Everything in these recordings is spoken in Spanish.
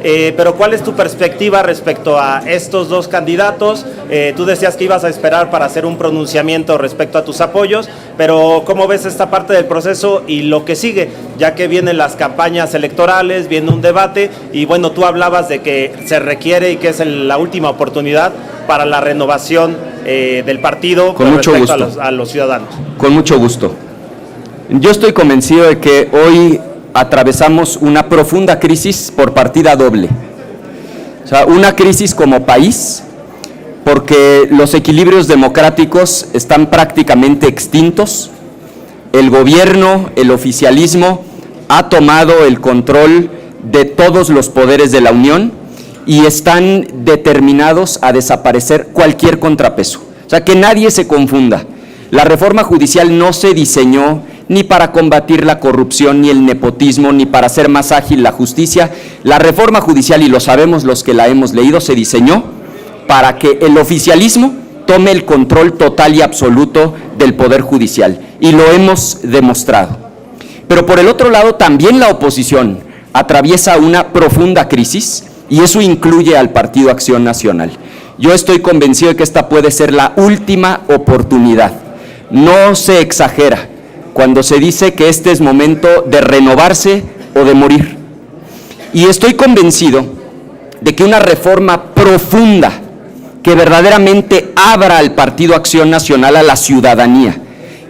pero ¿cuál es tu perspectiva respecto a estos dos candidatos? Tú decías que ibas a esperar para hacer un pronunciamiento respecto a tus apoyos, pero ¿cómo ves esta parte del proceso y lo que sigue? Ya que vienen las campañas electorales, viene un debate y bueno, tú hablabas de que se requiere y que es la última oportunidad para la renovación del partido con respecto a los ciudadanos. Con mucho gusto. Yo estoy convencido de que hoy atravesamos una profunda crisis por partida doble. O sea, una crisis como país, porque los equilibrios democráticos están prácticamente extintos. El gobierno, el oficialismo, ha tomado el control de todos los poderes de la Unión y están determinados a desaparecer cualquier contrapeso. O sea, que nadie se confunda. La reforma judicial no se diseñó ni para combatir la corrupción, ni el nepotismo, ni para hacer más ágil la justicia. La reforma judicial, y lo sabemos los que la hemos leído, se diseñó para que el oficialismo tome el control total y absoluto del Poder Judicial, y lo hemos demostrado. Pero por el otro lado, también la oposición atraviesa una profunda crisis, y eso incluye al Partido Acción Nacional. Yo estoy convencido de que esta puede ser la última oportunidad. No se exagera cuando se dice que este es momento de renovarse o de morir. Y estoy convencido de que una reforma profunda que verdaderamente abra al Partido Acción Nacional a la ciudadanía,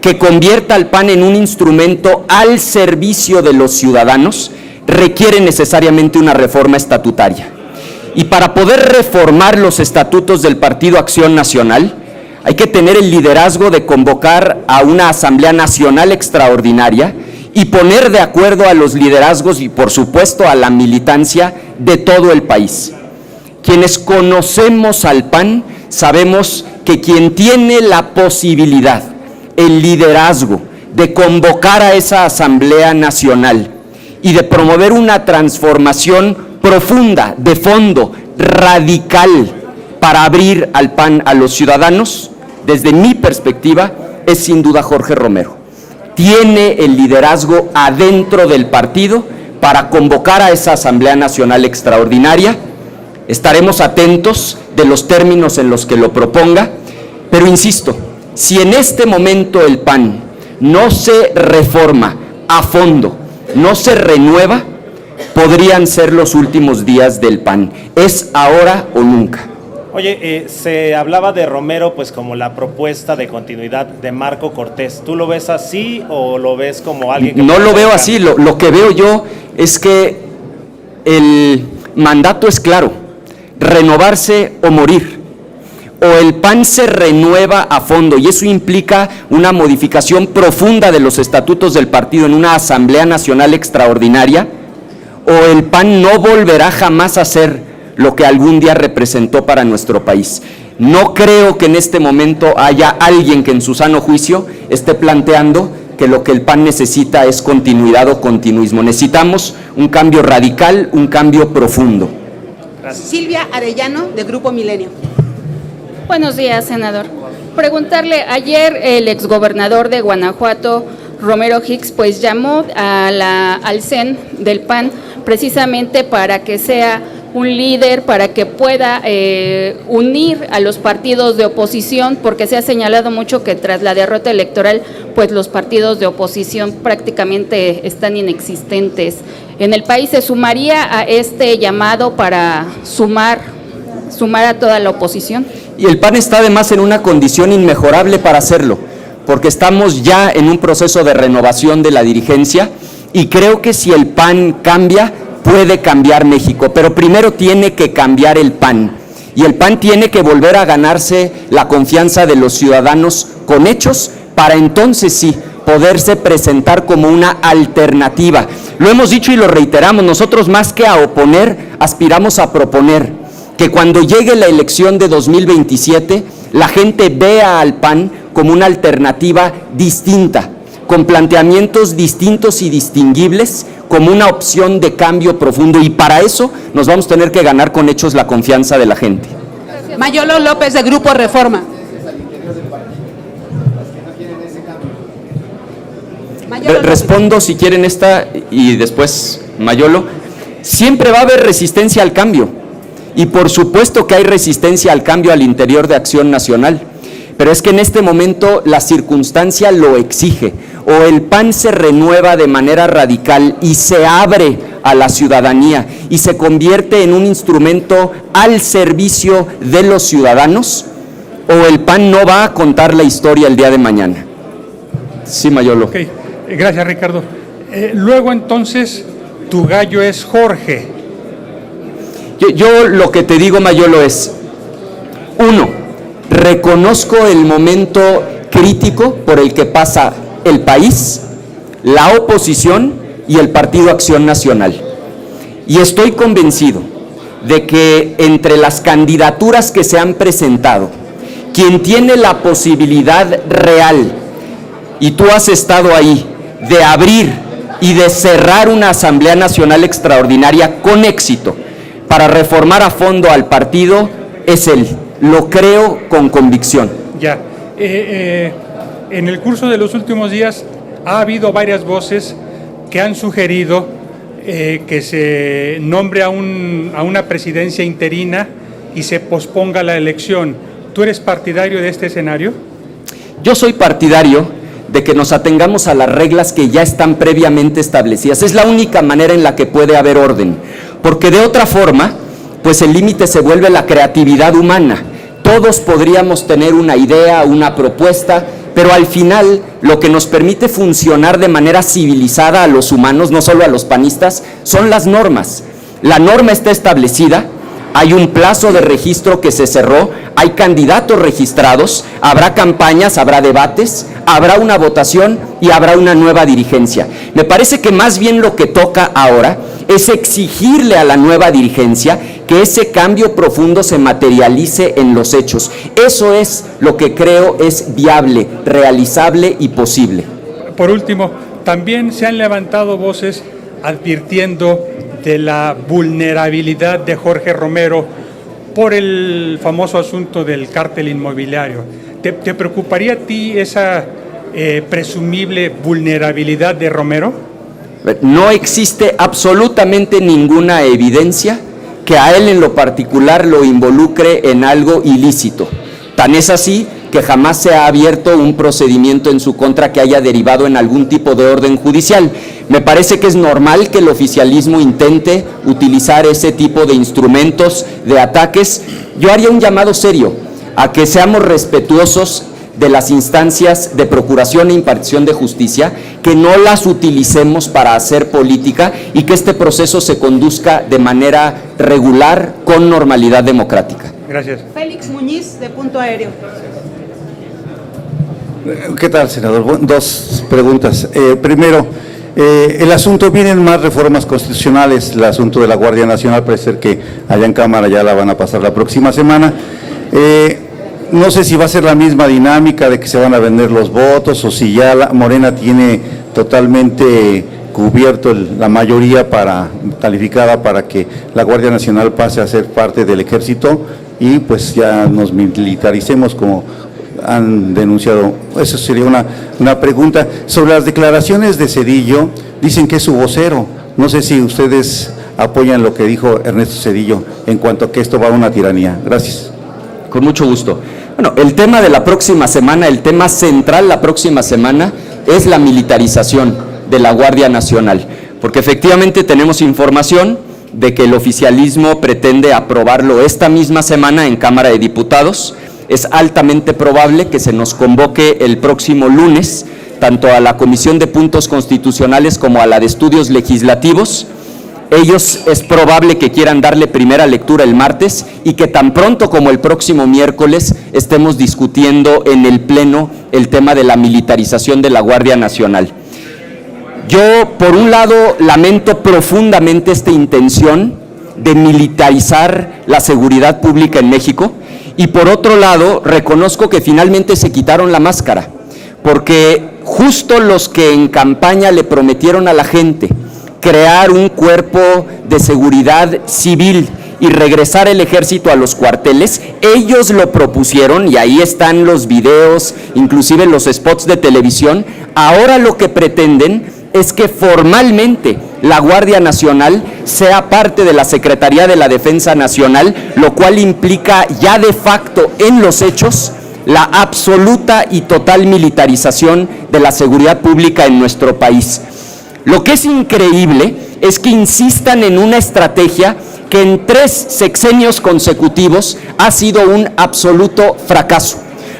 que convierta al PAN en un instrumento al servicio de los ciudadanos, requiere necesariamente una reforma estatutaria. Y para poder reformar los estatutos del Partido Acción Nacional, hay que tener el liderazgo de convocar a una Asamblea Nacional extraordinaria y poner de acuerdo a los liderazgos y, por supuesto, a la militancia de todo el país. Quienes conocemos al PAN sabemos que quien tiene la posibilidad, el liderazgo de convocar a esa Asamblea Nacional y de promover una transformación profunda, de fondo, radical, para abrir al PAN a los ciudadanos, desde mi perspectiva, es sin duda Jorge Romero. Tiene el liderazgo adentro del partido para convocar a esa Asamblea Nacional extraordinaria. Estaremos atentos de los términos en los que lo proponga, pero insisto, si en este momento el PAN no se reforma a fondo, no se renueva, podrían ser los últimos días del PAN. Es ahora o nunca. Oye, se hablaba de Romero pues como la propuesta de continuidad de Marco Cortés. ¿Tú lo ves así o lo ves como alguien que... No lo veo así, lo que veo yo es que el mandato es claro: renovarse o morir. O el PAN se renueva a fondo, y eso implica una modificación profunda de los estatutos del partido en una Asamblea Nacional extraordinaria, o el PAN no volverá jamás a ser lo que algún día representó para nuestro país. No creo que en este momento haya alguien que en su sano juicio esté planteando que lo que el PAN necesita es continuidad o continuismo. Necesitamos un cambio radical, un cambio profundo. Gracias. Silvia Arellano, de Grupo Milenio. Buenos días, senador. Preguntarle, ayer el exgobernador de Guanajuato, Romero Hicks, pues llamó al CEN del PAN precisamente para que sea un líder, para que pueda unir a los partidos de oposición, porque se ha señalado mucho que tras la derrota electoral, pues los partidos de oposición prácticamente están inexistentes en el país. ¿Se sumaría a este llamado para sumar a toda la oposición? Y el PAN está además en una condición inmejorable para hacerlo, porque estamos ya en un proceso de renovación de la dirigencia, y creo que si el PAN cambia, puede cambiar México, pero primero tiene que cambiar el PAN, y el PAN tiene que volver a ganarse la confianza de los ciudadanos con hechos, para entonces sí poderse presentar como una alternativa. Lo hemos dicho y lo reiteramos, nosotros más que a oponer, aspiramos a proponer que cuando llegue la elección de 2027, la gente vea al PAN como una alternativa distinta, con planteamientos distintos y distinguibles, como una opción de cambio profundo, y para eso nos vamos a tener que ganar con hechos la confianza de la gente. Mayolo López, de Grupo Reforma. Respondo si quieren esta y después Mayolo. siempre va a haber resistencia al cambio. Y por supuesto que hay resistencia al cambio al interior de Acción Nacional. Pero es que en este momento la circunstancia lo exige. O el PAN se renueva de manera radical y se abre a la ciudadanía y se convierte en un instrumento al servicio de los ciudadanos, o el PAN no va a contar la historia el día de mañana. Sí, Mayolo. Ok, gracias, Ricardo. Luego entonces, tu gallo es Jorge. Yo lo que te digo, Mayolo, es, uno, reconozco el momento crítico por el que pasa el país, la oposición y el Partido Acción Nacional. Y estoy convencido de que entre las candidaturas que se han presentado, quien tiene la posibilidad real, y tú has estado ahí, de abrir y de cerrar una Asamblea Nacional Extraordinaria con éxito para reformar a fondo al partido, es él. Lo creo con convicción. Ya. En el curso de los últimos días ha habido varias voces que han sugerido que se nombre a una presidencia interina y se posponga la elección. ¿Tú eres partidario de este escenario? Yo soy partidario de que nos atengamos a las reglas que ya están previamente establecidas. Es la única manera en la que puede haber orden, porque de otra forma, pues el límite se vuelve la creatividad humana. Todos podríamos tener una idea, una propuesta, pero al final lo que nos permite funcionar de manera civilizada a los humanos, no solo a los panistas, son las normas. La norma está establecida, hay un plazo de registro que se cerró, hay candidatos registrados, habrá campañas, habrá debates, habrá una votación y habrá una nueva dirigencia. Me parece que más bien lo que toca ahora es exigirle a la nueva dirigencia que ese cambio profundo se materialice en los hechos. Eso es lo que creo es viable, realizable y posible. Por último, también se han levantado voces advirtiendo de la vulnerabilidad de Jorge Romero por el famoso asunto del cártel inmobiliario. ¿Te preocuparía a ti esa presumible vulnerabilidad de Romero? No existe absolutamente ninguna evidencia que a él en lo particular lo involucre en algo ilícito. Tan es así que jamás se ha abierto un procedimiento en su contra que haya derivado en algún tipo de orden judicial. Me parece que es normal que el oficialismo intente utilizar ese tipo de instrumentos de ataques. Yo haría un llamado serio a que seamos respetuosos de las instancias de procuración e impartición de justicia, que no las utilicemos para hacer política y que este proceso se conduzca de manera regular con normalidad democrática. Gracias. Félix Muñiz, de Punto Aéreo. ¿Qué tal, senador? Dos preguntas. Primero, el asunto, vienen más reformas constitucionales, el asunto de la Guardia Nacional, parece ser que allá en Cámara ya la van a pasar la próxima semana. No sé si va a ser la misma dinámica de que se van a vender los votos o si ya Morena tiene totalmente cubierto la mayoría calificada para que la Guardia Nacional pase a ser parte del Ejército y pues ya nos militaricemos como han denunciado. Eso sería una pregunta. Sobre las declaraciones de Zedillo, dicen que es su vocero. No sé si ustedes apoyan lo que dijo Ernesto Zedillo en cuanto a que esto va a una tiranía. Gracias. Con mucho gusto. Bueno, el tema de la próxima semana, el tema central la próxima semana es la militarización de la Guardia Nacional, porque efectivamente tenemos información de que el oficialismo pretende aprobarlo esta misma semana en Cámara de Diputados. Es altamente probable que se nos convoque el próximo lunes, tanto a la Comisión de Puntos Constitucionales como a la de Estudios Legislativos. Ellos es probable que quieran darle primera lectura el martes y que tan pronto como el próximo miércoles estemos discutiendo en el Pleno el tema de la militarización de la Guardia Nacional. Yo, por un lado, lamento profundamente esta intención de militarizar la seguridad pública en México y por otro lado, reconozco que finalmente se quitaron la máscara, porque justo los que en campaña le prometieron a la gente crear un cuerpo de seguridad civil y regresar el ejército a los cuarteles, ellos lo propusieron y ahí están los videos, inclusive los spots de televisión. Ahora lo que pretenden es que formalmente la Guardia Nacional sea parte de la Secretaría de la Defensa Nacional, lo cual implica ya de facto en los hechos la absoluta y total militarización de la seguridad pública en nuestro país. Lo que es increíble es que insistan en una estrategia que en 3 sexenios consecutivos ha sido un absoluto fracaso,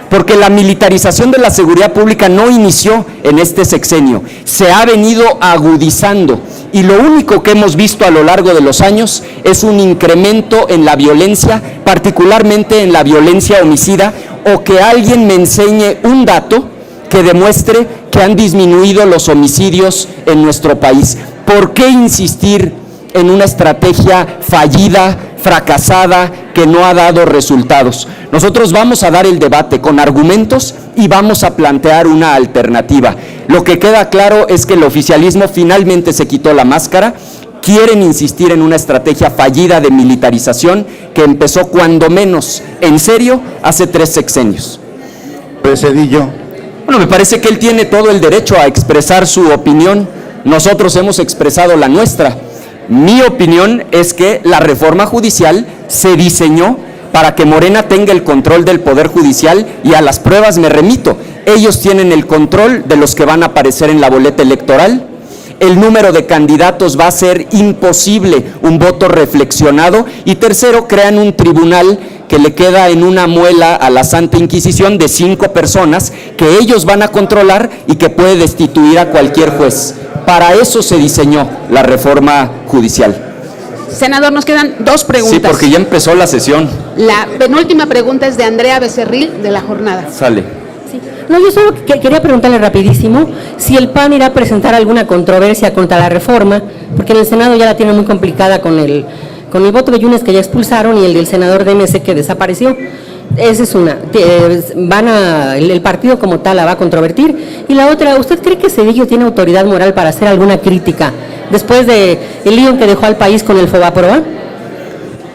porque la militarización de la seguridad pública no inició en este sexenio, se ha venido agudizando y lo único que hemos visto a lo largo de los años es un incremento en la violencia, particularmente en la violencia homicida, o que alguien me enseñe un dato que demuestre que han disminuido los homicidios en nuestro país. ¿Por qué insistir en una estrategia fallida, fracasada, que no ha dado resultados? Nosotros vamos a dar el debate con argumentos y vamos a plantear una alternativa. Lo que queda claro es que el oficialismo finalmente se quitó la máscara, quieren insistir en una estrategia fallida de militarización que empezó cuando menos, en serio, hace 3 sexenios. Cedillo. Bueno, me parece que él tiene todo el derecho a expresar su opinión. Nosotros hemos expresado la nuestra. Mi opinión es que la reforma judicial se diseñó para que Morena tenga el control del Poder Judicial y a las pruebas me remito. Ellos tienen el control de los que van a aparecer en la boleta electoral. El número de candidatos va a ser imposible un voto reflexionado. Y tercero, crean un tribunal que le queda en una muela a la Santa Inquisición de 5 personas que ellos van a controlar y que puede destituir a cualquier juez. Para eso se diseñó la reforma judicial. Senador, nos quedan 2 preguntas. Sí, porque ya empezó la sesión. La penúltima pregunta es de Andrea Becerril, de La Jornada. Sale. Sí. No, yo solo quería preguntarle rapidísimo si el PAN irá a presentar alguna controversia contra la reforma, porque en el Senado ya la tiene muy complicada con el voto de Yunes que ya expulsaron y el del senador de MC que desapareció. Esa es una. El partido como tal la va a controvertir. Y la otra, ¿usted cree que Cedillo tiene autoridad moral para hacer alguna crítica después de el lío que dejó al país con el Fobaproa?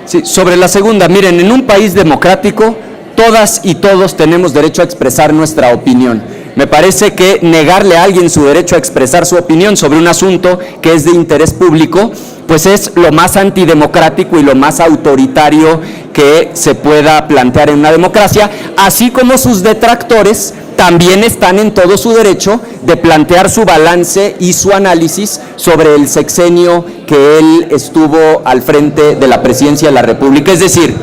Sí, sobre la segunda, miren, en un país democrático todas y todos tenemos derecho a expresar nuestra opinión. Me parece que negarle a alguien su derecho a expresar su opinión sobre un asunto que es de interés público, pues es lo más antidemocrático y lo más autoritario que se pueda plantear en una democracia, así como sus detractores también están en todo su derecho de plantear su balance y su análisis sobre el sexenio que él estuvo al frente de la presidencia de la República. Es decir,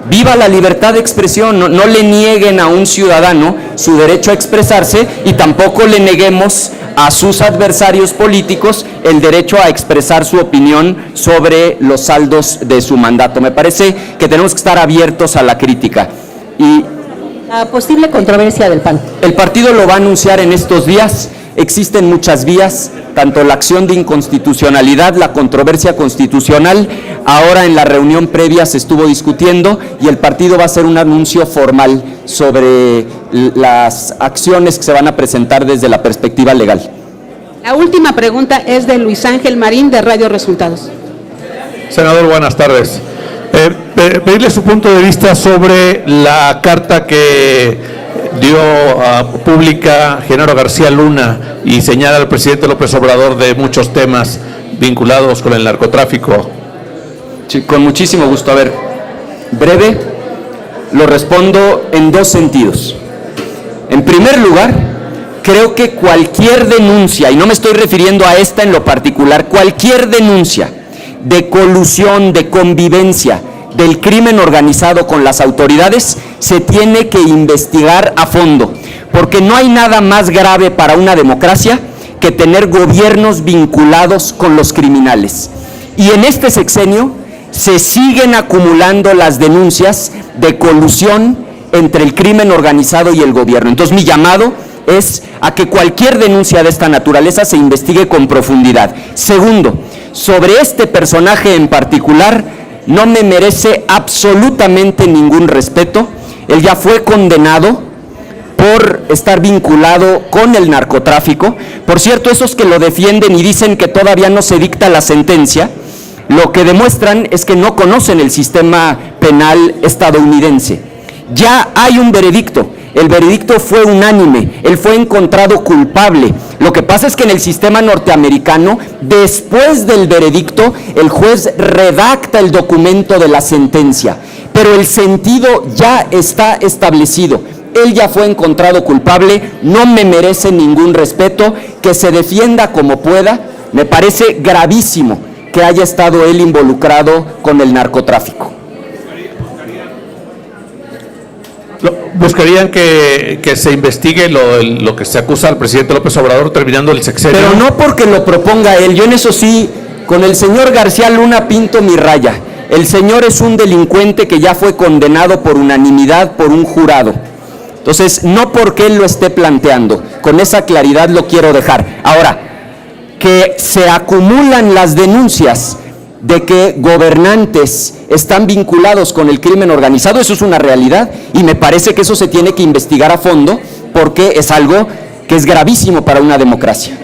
viva la libertad de expresión, no le nieguen a un ciudadano su derecho a expresarse y tampoco le neguemos a sus adversarios políticos el derecho a expresar su opinión sobre los saldos de su mandato. Me parece que tenemos que estar abiertos a la crítica. Y la posible controversia del PAN. el partido lo va a anunciar en estos días. Existen muchas vías, tanto la acción de inconstitucionalidad, la controversia constitucional. Ahora en la reunión previa se estuvo discutiendo y el partido va a hacer un anuncio formal sobre las acciones que se van a presentar desde la perspectiva legal. La última pregunta es de Luis Ángel Marín, de Radio Resultados. Senador, buenas tardes. Pedirle su punto de vista sobre la carta que dio pública Genaro García Luna y señala al presidente López Obrador de muchos temas vinculados con el narcotráfico. Sí, con muchísimo gusto. A ver, breve, lo respondo en 2 sentidos. En primer lugar, creo que cualquier denuncia, y no me estoy refiriendo a esta en lo particular, cualquier denuncia de colusión, de convivencia del crimen organizado con las autoridades, se tiene que investigar a fondo, porque no hay nada más grave para una democracia que tener gobiernos vinculados con los criminales. Y en este sexenio se siguen acumulando las denuncias de colusión entre el crimen organizado y el gobierno. Entonces mi llamado es a que cualquier denuncia de esta naturaleza se investigue con profundidad. Segundo, sobre este personaje en particular, no me merece absolutamente ningún respeto. Él ya fue condenado por estar vinculado con el narcotráfico. Por cierto, esos que lo defienden y dicen que todavía no se dicta la sentencia, lo que demuestran es que no conocen el sistema penal estadounidense. Ya hay un veredicto. El veredicto fue unánime, él fue encontrado culpable. Lo que pasa es que en el sistema norteamericano, después del veredicto, el juez redacta el documento de la sentencia, pero el sentido ya está establecido. Él ya fue encontrado culpable, no me merece ningún respeto, que se defienda como pueda. Me parece gravísimo que haya estado él involucrado con el narcotráfico. ¿Buscarían que se investigue lo que se acusa al presidente López Obrador terminando el sexenio? Pero no porque lo proponga él. Yo en eso sí, con el señor García Luna pinto mi raya. El señor es un delincuente que ya fue condenado por unanimidad por un jurado. Entonces, no porque él lo esté planteando, con esa claridad lo quiero dejar. Ahora, que se acumulan las denuncias de que gobernantes están vinculados con el crimen organizado, eso es una realidad, y me parece que eso se tiene que investigar a fondo, porque es algo que es gravísimo para una democracia.